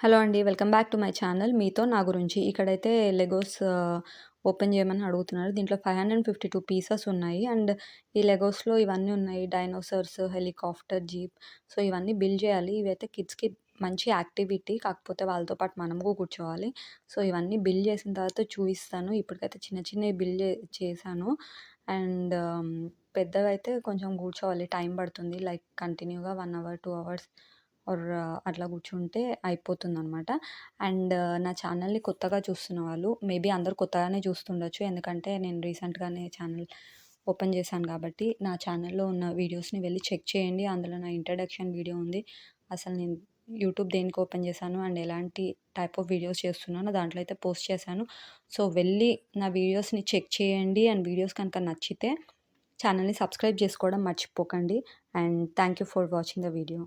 Hello అండి. Welcome back to my channel. మీతో నా గురించి. ఇక్కడైతే లెగోస్ ఓపెన్ చేయమని అడుగుతున్నారు. దీంట్లో 552 పీసెస్ ఉన్నాయి. అండ్ ఈ లెగోస్‌లో ఇవన్నీ ఉన్నాయి. Dinosaurs, helicopter, jeep. సో, ఇవన్నీ బిల్డ్ చేయాలి. ఇవైతే కిడ్స్‌కి మంచి యాక్టివిటీ. కాకపోతే వాళ్ళతో పాటు మనము కూర్చోవాలి. సో, ఇవన్నీ బిల్డ్ చేసిన తర్వాత చూయిస్తాను. ఇప్పటికైతే చిన్న చిన్నవి బిల్డ్ చేశాను. అండ్ పెద్దవైతే కొంచెం కూర్చోవాలి. టైం పడుతుంది. లైక్ కంటిన్యూగా 1 అవర్, 2 అవర్స్ ఆర్ అట్లా కూర్చుంటే అయిపోతుందనమాట. అండ్ నా ఛానల్‌ని కొత్తగా చూస్తున్న వాళ్ళు మేబీ అందరూ కొత్తగానే చూస్తుండొచ్చు. ఎందుకంటే నేను రీసెంట్‌గానే ఛానల్ ఓపెన్ చేశాను కాబట్టి, నా ఛానల్‌లో ఉన్న వీడియోస్‌ని వెళ్లి చెక్ చేయండి. అందులో నా ఇంట్రడక్షన్ వీడియో ఉంది. అసలు నేను యూట్యూబ్ దేనికి ఓపెన్ చేశాను అండ్ ఎలాంటి టైప్ ఆఫ్ వీడియోస్ చేస్తున్నానో దాంట్లో అయితే పోస్ట్ చేశాను. సో, వెళ్ళి నా వీడియోస్‌ని చెక్ చేయండి. అండ్ వీడియోస్ కనుక నచ్చితే ఛానల్‌ని సబ్స్క్రైబ్ చేసుకోవడం మర్చిపోకండి. And thank you for watching the video.